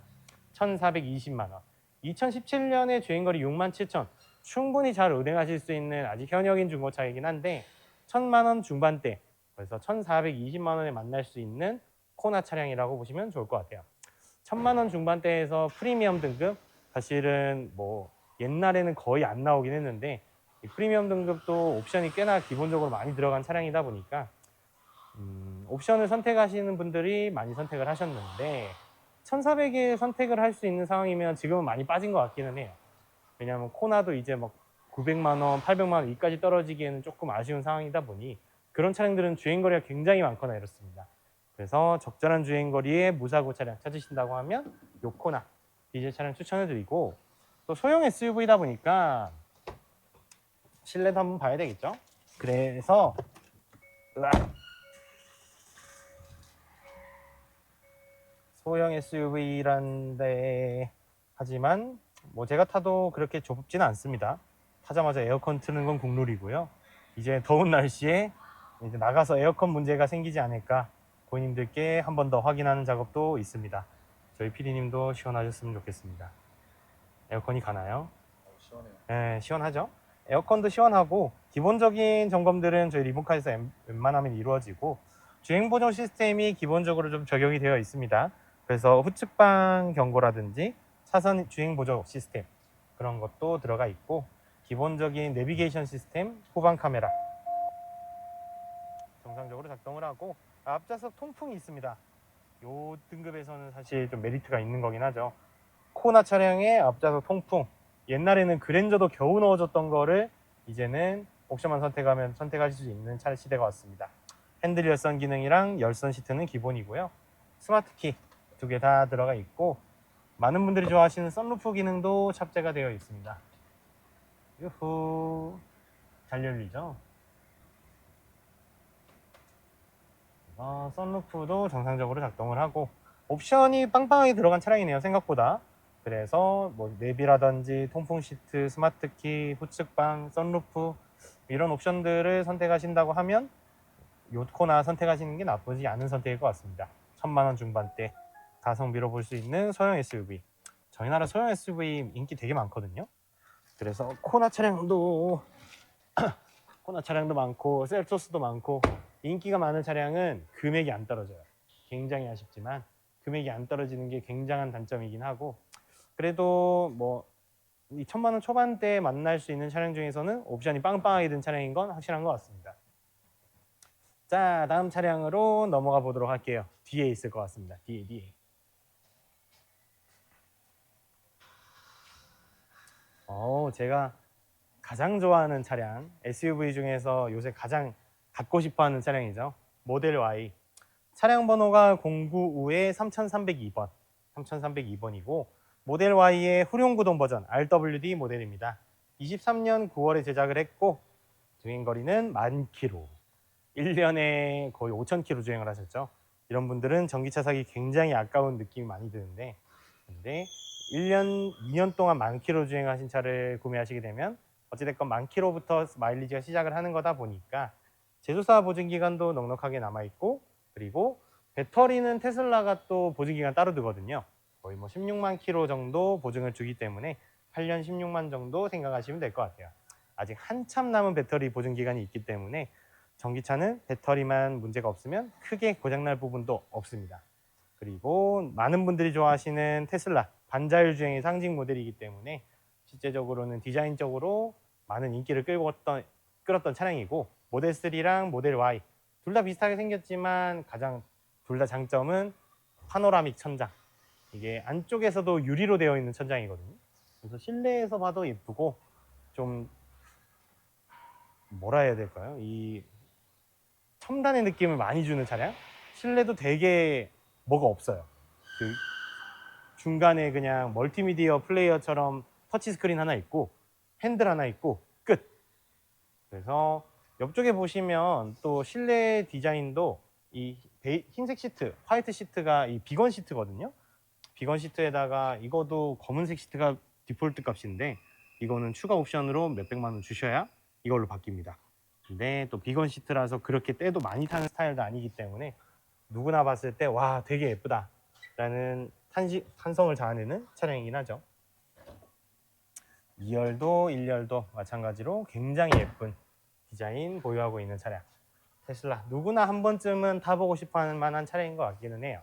1,420만 원. 2017년에 주행거리 67,000. 충분히 잘 운행하실 수 있는 아직 현역인 중고차이긴 한데 1,000만 원 중반대, 그래서 1,420만 원에 만날 수 있는 코나 차량이라고 보시면 좋을 것 같아요. 1,000만 원 중반대에서 프리미엄 등급, 사실은 옛날에는 거의 안 나오긴 했는데 이 프리미엄 등급도 옵션이 꽤나 기본적으로 많이 들어간 차량이다 보니까 옵션을 선택하시는 분들이 많이 선택을 하셨는데 1,400에 선택을 할 수 있는 상황이면 지금은 많이 빠진 것 같기는 해요. 왜냐하면 코나도 이제 900만 원, 800만 원 위까지 떨어지기에는 조금 아쉬운 상황이다 보니 그런 차량들은 주행거리가 굉장히 많거나 이렇습니다. 그래서 적절한 주행거리의 무사고 차량 찾으신다고 하면 요 코나 디젤 차량 추천을 드리고, 또 소형 SUV다 보니까 실내도 한번 봐야 되겠죠. 그래서 소형 SUV란데 하지만 제가 타도 그렇게 좁지는 않습니다. 타자마자 에어컨 트는 건 국룰이고요. 이제 더운 날씨에 이제 나가서 에어컨 문제가 생기지 않을까 고객님들께 한 번 더 확인하는 작업도 있습니다. 저희 PD님도 시원하셨으면 좋겠습니다. 에어컨이 가나요? 시원해요. 네, 시원하죠? 에어컨도 시원하고 기본적인 점검들은 저희 리본카에서 웬만하면 이루어지고 주행 보정 시스템이 기본적으로 좀 적용이 되어 있습니다. 그래서 후측방 경고라든지 차선 주행 보정 시스템 그런 것도 들어가 있고 기본적인 내비게이션 시스템, 후방 카메라 정상적으로 작동을 하고 앞좌석 통풍이 있습니다. 요 등급에서는 사실 좀 메리트가 있는 거긴 하죠. 코나 차량의 앞좌석 통풍. 옛날에는 그랜저도 겨우 넣어줬던 거를 이제는 옵션만 선택하면 선택하실 수 있는 차 시대가 왔습니다. 핸들 열선 기능이랑 열선 시트는 기본이고요. 스마트키 두 개 다 들어가 있고 많은 분들이 좋아하시는 썬루프 기능도 탑재가 되어 있습니다. 유후, 잘 열리죠? 썬루프도 정상적으로 작동을 하고 옵션이 빵빵하게 들어간 차량이네요, 생각보다. 그래서 뭐 내비라든지 통풍 시트, 스마트키, 후측방, 썬루프 이런 옵션들을 선택하신다고 하면 요코나 선택하시는 게 나쁘지 않은 선택일 것 같습니다. 1000만 원 중반대 가성비로 볼 수 있는 소형 SUV. 저희 나라 소형 SUV 인기 되게 많거든요. 그래서 코나 차량도 많고 셀토스도 많고 인기가 많은 차량은 금액이 안 떨어져요. 굉장히 아쉽지만 금액이 안 떨어지는 게 굉장한 단점이긴 하고 그래도 뭐 이 1000만 원 초반대에 만날 수 있는 차량 중에서는 옵션이 빵빵하게 든 차량인 건 확실한 것 같습니다. 자, 다음 차량으로 넘어가 보도록 할게요. 뒤에 있을 것 같습니다. 뒤에. 제가 가장 좋아하는 차량, SUV 중에서 요새 가장 갖고 싶어하는 차량이죠. 모델 Y. 차량 번호가 095의 3302번, 3302번이고 모델 Y의 후륜구동 버전 RWD 모델입니다. 23년 9월에 제작을 했고 주행거리는 10,000km. 1년에 거의 5,000km 주행을 하셨죠. 이런 분들은 전기차 사기 굉장히 아까운 느낌이 많이 드는데 근데 1년, 2년 동안 10,000km 주행하신 차를 구매하시게 되면 어찌됐건 10,000km부터 마일리지가 시작을 하는 거다 보니까 제조사 보증 기간도 넉넉하게 남아있고 그리고 배터리는 테슬라가 또 보증 기간 따로 두거든요. 거의 뭐 16만 킬로 정도 보증을 주기 때문에 8년 16만 정도 생각하시면 될 것 같아요. 아직 한참 남은 배터리 보증 기간이 있기 때문에 전기차는 배터리만 문제가 없으면 크게 고장날 부분도 없습니다. 그리고 많은 분들이 좋아하시는 테슬라 반자율 주행의 상징 모델이기 때문에 실제적으로는 디자인적으로 많은 인기를 끌었던 차량이고 모델 3랑 모델 Y 둘 다 비슷하게 생겼지만 가장 둘 다 장점은 파노라믹 천장. 이게 안쪽에서도 유리로 되어 있는 천장이거든요. 그래서 실내에서 봐도 예쁘고 좀 뭐라 해야 될까요? 이 첨단의 느낌을 많이 주는 차량. 실내도 되게 뭐가 없어요. 그 중간에 그냥 멀티미디어 플레이어처럼 터치스크린 하나 있고 핸들 하나 있고 끝. 그래서 옆쪽에 보시면 또 실내 디자인도 이 흰색 시트, 화이트 시트가 이 비건 시트거든요. 비건 시트에다가 이거도 검은색 시트가 디폴트 값인데 이거는 추가 옵션으로 몇백만 원 주셔야 이걸로 바뀝니다. 근데 또 비건 시트라서 그렇게 때도 많이 타는 스타일도 아니기 때문에 누구나 봤을 때 와 되게 예쁘다 라는 탄성을 자아내는 차량이긴 하죠. 2열도 1열도 마찬가지로 굉장히 예쁜 디자인 보유하고 있는 차량. 테슬라 누구나 한 번쯤은 타보고 싶어하는 만한 차량인 것 같기는 해요.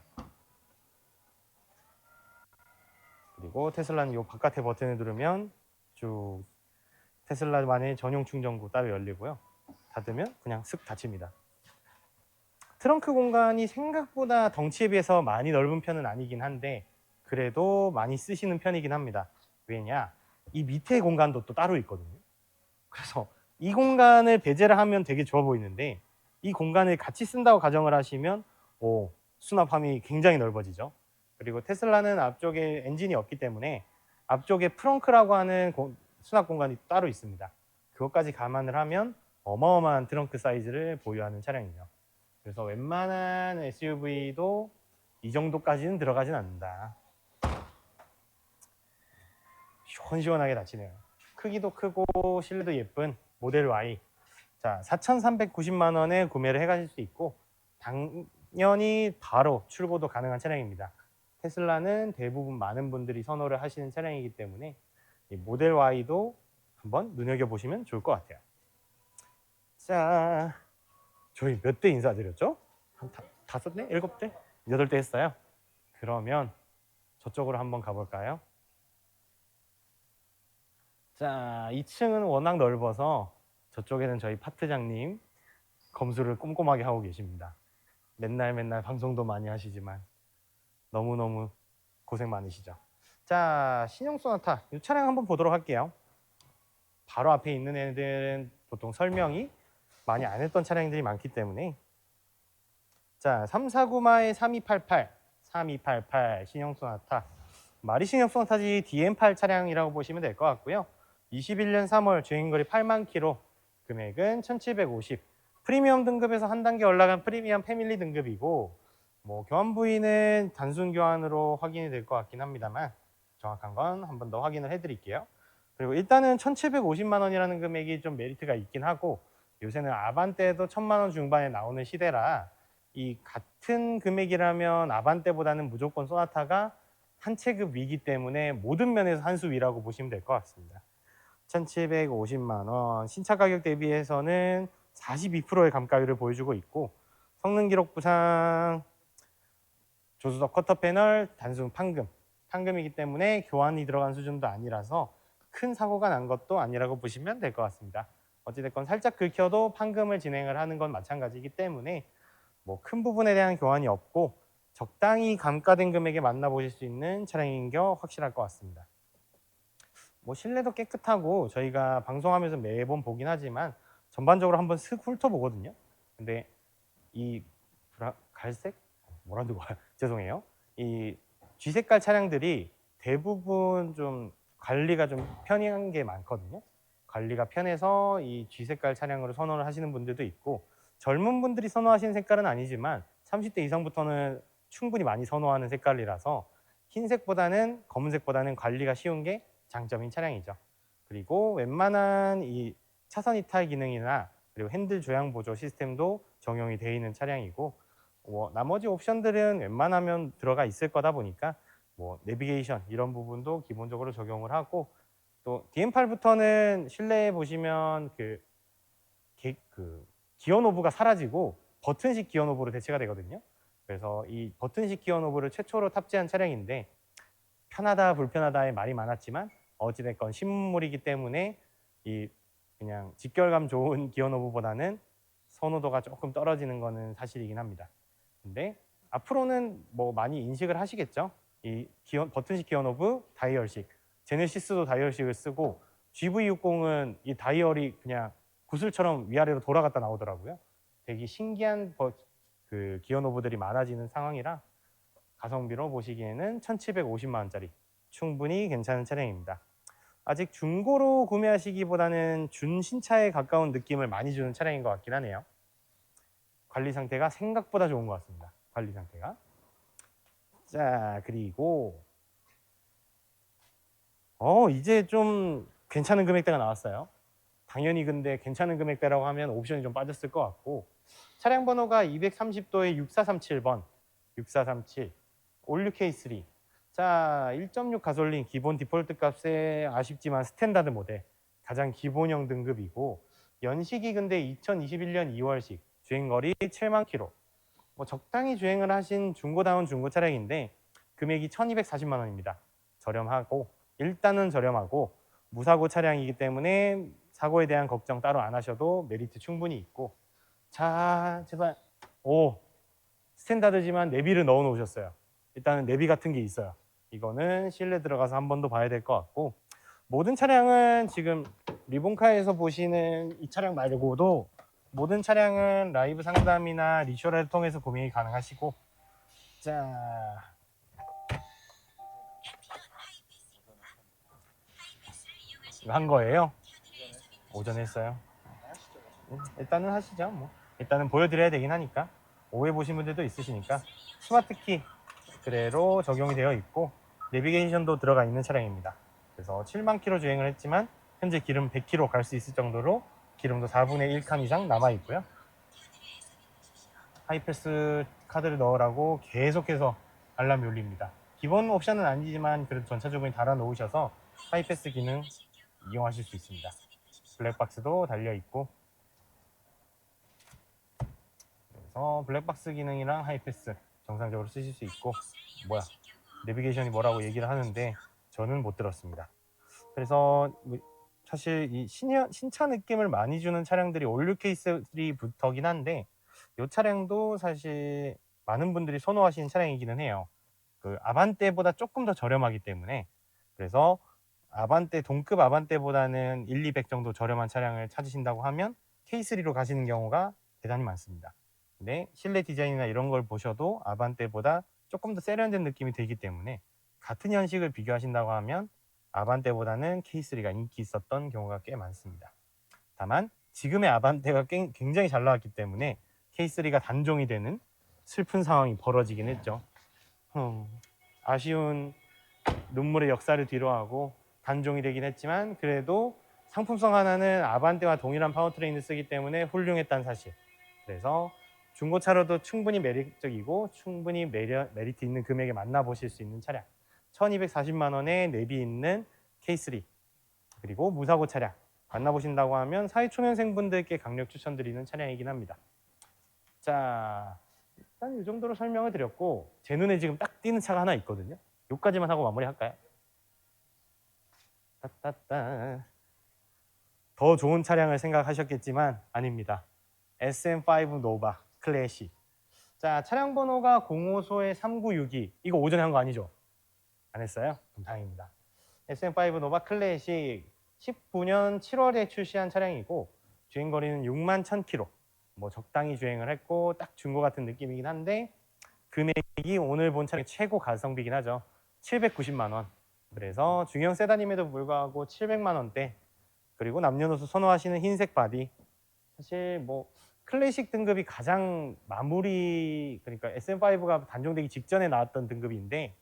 그리고 테슬라는 이 바깥에 버튼을 누르면 쭉 테슬라만의 전용 충전구 따로 열리고요. 닫으면 그냥 슥 닫힙니다. 트렁크 공간이 생각보다 덩치에 비해서 많이 넓은 편은 아니긴 한데 그래도 많이 쓰시는 편이긴 합니다. 왜냐? 이 밑에 공간도 또 따로 있거든요. 그래서 이 공간을 배제를 하면 되게 좋아 보이는데 이 공간을 같이 쓴다고 가정을 하시면 수납함이 굉장히 넓어지죠. 그리고 테슬라는 앞쪽에 엔진이 없기 때문에 앞쪽에 프렁크라고 하는 수납 공간이 따로 있습니다. 그것까지 감안을 하면 어마어마한 트렁크 사이즈를 보유하는 차량이죠. 그래서 웬만한 SUV도 이 정도까지는 들어가진 않는다. 시원시원하게 닫히네요. 크기도 크고 실내도 예쁜 모델 Y. 자, 4,390만 원에 구매를 해가실 수 있고 당연히 바로 출고도 가능한 차량입니다. 테슬라는 대부분 많은 분들이 선호를 하시는 차량이기 때문에 이 모델 Y도 한번 눈여겨보시면 좋을 것 같아요. 자, 저희 몇 대 인사드렸죠? 한 5대? 7대? 8대 했어요. 그러면 저쪽으로 한번 가볼까요? 자, 2층은 워낙 넓어서 저쪽에는 저희 파트장님 검수를 꼼꼼하게 하고 계십니다. 맨날 방송도 많이 하시지만 너무너무 고생 많으시죠. 자, 신형 소나타 이 차량 한번 보도록 할게요. 바로 앞에 있는 애들은 보통 설명이 많이 안 했던 차량들이 많기 때문에 자, 349마의 3288 신형 소나타 마리 신형 소나타지 DM8 차량이라고 보시면 될 것 같고요. 21년 3월 주행거리 8만 킬로, 금액은 1750. 프리미엄 등급에서 한 단계 올라간 프리미엄 패밀리 등급이고 뭐 교환 부위는 단순 교환으로 확인이 될 것 같긴 합니다만 정확한 건 한 번 더 확인을 해드릴게요. 그리고 일단은 1750만 원이라는 금액이 좀 메리트가 있긴 하고 요새는 아반떼도 1000만 원 중반에 나오는 시대라 이 같은 금액이라면 아반떼보다는 무조건 소나타가 한 체급 위기 때문에 모든 면에서 한 수 위라고 보시면 될 것 같습니다. 1750만 원 신차 가격 대비해서는 42%의 감가율을 보여주고 있고 성능 기록 부상 조수석 커터 패널 단순 판금이기 때문에 교환이 들어간 수준도 아니라서 큰 사고가 난 것도 아니라고 보시면 될 것 같습니다. 어찌됐건 살짝 긁혀도 판금을 진행을 하는 건 마찬가지이기 때문에 뭐 큰 부분에 대한 교환이 없고 적당히 감가된 금액에 만나보실 수 있는 차량인 겨 확실할 것 같습니다. 뭐 실내도 깨끗하고 저희가 방송하면서 매번 보긴 하지만 전반적으로 한번 슥 훑어보거든요. 근데 이 갈색? 뭐라는 거야? 죄송해요. 이 G색깔 차량들이 대부분 좀 관리가 좀 편한 게 많거든요. 관리가 편해서 이 G색깔 차량으로 선호를 하시는 분들도 있고 젊은 분들이 선호하시는 색깔은 아니지만 30대 이상부터는 충분히 많이 선호하는 색깔이라서 흰색보다는 검은색보다는 관리가 쉬운 게 장점인 차량이죠. 그리고 웬만한 이 차선 이탈 기능이나 그리고 핸들 조향 보조 시스템도 적용이 되어 있는 차량이고 나머지 옵션들은 웬만하면 들어가 있을 거다 보니까 뭐 내비게이션 이런 부분도 기본적으로 적용을 하고 또 DM8부터는 실내에 보시면 그 기어 노브가 사라지고 버튼식 기어 노브로 대체가 되거든요. 그래서 이 버튼식 기어 노브를 최초로 탑재한 차량인데 편하다 불편하다의 말이 많았지만 어찌됐건 신문물이기 때문에 이 그냥 직결감 좋은 기어 노브보다는 선호도가 조금 떨어지는 거는 사실이긴 합니다. 근데 앞으로는 뭐 많이 인식을 하시겠죠. 이 버튼식 기어 노브 다이얼식, 제네시스도 다이얼식을 쓰고 GV60은 이 다이얼이 그냥 구슬처럼 위아래로 돌아갔다 나오더라고요. 되게 신기한 그 기어 노브들이 많아지는 상황이라 가성비로 보시기에는 1750만 원짜리 충분히 괜찮은 차량입니다. 아직 중고로 구매하시기보다는 준신차에 가까운 느낌을 많이 주는 차량인 것 같긴 하네요. 관리 상태가 생각보다 좋은 것 같습니다. 관리 상태가. 자, 그리고 이제 좀 괜찮은 금액대가 나왔어요. 당연히 근데 괜찮은 금액대라고 하면 옵션이 좀 빠졌을 것 같고 차량 번호가 230도에 6437번 6437 올류 K3 자 1.6 가솔린 기본 디폴트 값에 아쉽지만 스탠다드 모델 가장 기본형 등급이고 연식이 근데 2021년 2월식 주행거리 7만 킬로 뭐 적당히 주행을 하신 중고다운 중고 차량인데 금액이 1240만 원입니다. 저렴하고 일단은 저렴하고 무사고 차량이기 때문에 사고에 대한 걱정 따로 안 하셔도 메리트 충분히 있고 자 제발 스탠다드지만 내비를 넣어 놓으셨어요. 일단은 내비 같은 게 있어요. 이거는 실내 들어가서 한 번 더 봐야 될 것 같고 모든 차량은 지금 리본카에서 보시는 이 차량 말고도 모든 차량은 라이브 상담이나 리쇼를 통해서 고민이 가능하시고 자 이거 한 거예요? 오전에 했어요. 일단은 하시죠. 뭐 일단은 보여드려야 되긴 하니까 오해 보신 분들도 있으시니까 스마트키 그대로 적용이 되어 있고 내비게이션도 들어가 있는 차량입니다. 그래서 7만 킬로 주행을 했지만 현재 기름 100km 갈 수 있을 정도로 기름도 4분의 1칸 이상 남아 있고요. 하이패스 카드를 넣으라고 계속해서 알람이 울립니다. 기본 옵션은 아니지만 그래도 전차주분이 달아 놓으셔서 하이패스 기능 이용하실 수 있습니다. 블랙박스도 달려 있고, 그래서 블랙박스 기능이랑 하이패스 정상적으로 쓰실 수 있고, 뭐야 내비게이션이 뭐라고 얘기를 하는데 저는 못 들었습니다. 그래서 사실 이 신차 느낌을 많이 주는 차량들이 올류 K3부터긴 한데, 이 차량도 사실 많은 분들이 선호하시는 차량이기는 해요. 그 아반떼보다 조금 더 저렴하기 때문에. 그래서 아반떼, 동급 아반떼보다는 1, 200 정도 저렴한 차량을 찾으신다고 하면 K3로 가시는 경우가 대단히 많습니다. 근데 실내 디자인이나 이런 걸 보셔도 아반떼보다 조금 더 세련된 느낌이 들기 때문에 같은 연식을 비교하신다고 하면 아반떼보다는 K3가 인기 있었던 경우가 꽤 많습니다. 다만 지금의 아반떼가 굉장히 잘 나왔기 때문에 K3가 단종이 되는 슬픈 상황이 벌어지긴 했죠. 아쉬운 눈물의 역사를 뒤로하고 단종이 되긴 했지만, 그래도 상품성 하나는 아반떼와 동일한 파워트레인을 쓰기 때문에 훌륭했다는 사실. 그래서 중고차로도 충분히 매력적이고 충분히 메리트 있는 금액에 만나보실 수 있는 차량, 1240만 원에 내비 있는 K3, 그리고 무사고 차량 만나보신다고 하면 사회초년생 분들께 강력 추천드리는 차량이긴 합니다. 자, 일단 이 정도로 설명을 드렸고, 제 눈에 지금 딱 띄는 차가 하나 있거든요. 여기까지만 하고 마무리할까요? 따따따. 더 좋은 차량을 생각하셨겠지만 아닙니다. SM5 노바 클래식. 자, 차량 번호가 054의 3962. 이거 오전에 한 거 아니죠? 안 했어요? 그럼 다행입니다. SM5 노바 클래식 19년 7월에 출시한 차량이고, 주행거리는 6만 1000km. 뭐 적당히 주행을 했고 딱 중고 같은 느낌이긴 한데, 금액이 오늘 본 차량의 최고 가성비긴 하죠. 790만 원. 그래서 중형 세단임에도 불구하고 700만 원대. 그리고 남녀노소 선호하시는 흰색 바디. 사실 뭐 클래식 등급이 가장 마무리, 그러니까 SM5가 단종되기 직전에 나왔던 등급인데,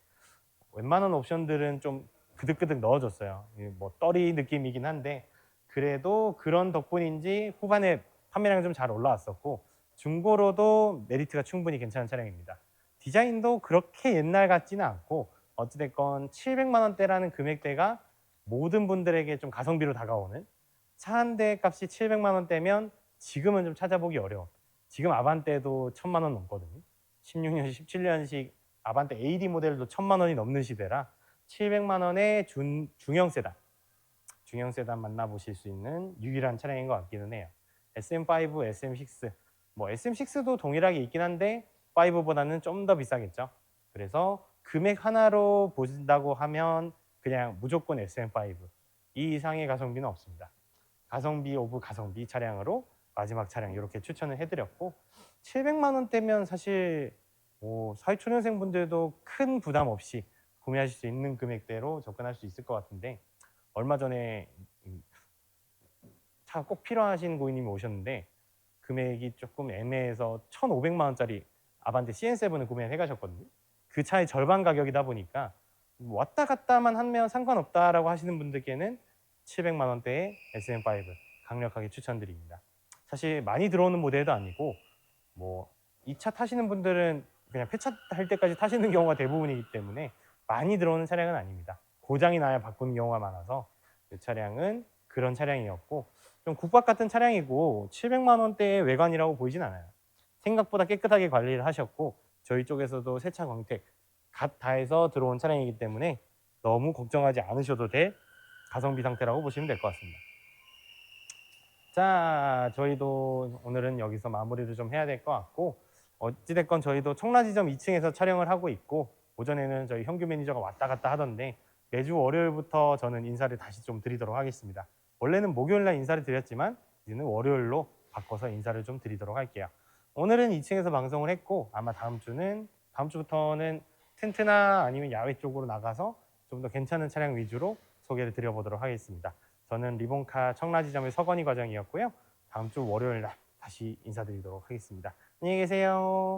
웬만한 옵션들은 좀 그득그득 넣어줬어요. 뭐 떨이 느낌이긴 한데, 그래도 그런 덕분인지 후반에 판매량이 좀 잘 올라왔었고, 중고로도 메리트가 충분히 괜찮은 차량입니다. 디자인도 그렇게 옛날 같지는 않고, 어찌됐건 700만 원대라는 금액대가 모든 분들에게 좀 가성비로 다가오는 차 한 대 값이 700만 원대면 지금은 좀 찾아보기 어려워. 지금 아반떼도 1000만 원 넘거든요. 16년식, 17년식 아반떼 AD 모델도 1000만 원이 넘는 시대라 700만 원의 중형 세단 만나보실 수 있는 유일한 차량인 것 같기는 해요. SM5, SM6, 뭐 SM6도 동일하게 있긴 한데 5보다는 좀 더 비싸겠죠. 그래서 금액 하나로 보신다고 하면 그냥 무조건 SM5. 이 이상의 가성비는 없습니다. 가성비 오브 가성비 차량으로 마지막 차량 이렇게 추천을 해드렸고, 700만 원대면 사실 뭐 사회초년생 분들도 큰 부담 없이 구매하실 수 있는 금액대로 접근할 수 있을 것 같은데, 얼마 전에 차가 꼭 필요하신 고객님이 오셨는데 금액이 조금 애매해서 1,500만 원짜리 아반떼 CN7을 구매해 가셨거든요. 그 차의 절반 가격이다 보니까 왔다 갔다만 하면 상관없다라고 하시는 분들께는 700만 원대의 SM5 강력하게 추천드립니다. 사실 많이 들어오는 모델도 아니고, 뭐 이 차 타시는 분들은 그냥 폐차할 때까지 타시는 경우가 대부분이기 때문에 많이 들어오는 차량은 아닙니다. 고장이 나야 바꾸는 경우가 많아서 이 차량은 그런 차량이었고, 좀 국밥 같은 차량이고 700만 원대의 외관이라고 보이진 않아요. 생각보다 깨끗하게 관리를 하셨고, 저희 쪽에서도 세차 광택 갓 다해서 들어온 차량이기 때문에 너무 걱정하지 않으셔도 될 가성비 상태라고 보시면 될 것 같습니다. 자, 저희도 오늘은 여기서 마무리를 좀 해야 될 것 같고, 어찌됐건 저희도 청라지점 2층에서 촬영을 하고 있고, 오전에는 저희 현규 매니저가 왔다 갔다 하던데 매주 월요일부터 저는 인사를 다시 좀 드리도록 하겠습니다. 원래는 목요일날 인사를 드렸지만 이제는 월요일로 바꿔서 인사를 좀 드리도록 할게요. 오늘은 2층에서 방송을 했고, 아마 다음 주부터는 텐트나 아니면 야외 쪽으로 나가서 좀 더 괜찮은 차량 위주로 소개를 드려보도록 하겠습니다. 저는 리본카 청라지점의 서건희 과장이었고요. 다음 주 월요일 날 다시 인사드리도록 하겠습니다. 안녕히 계세요.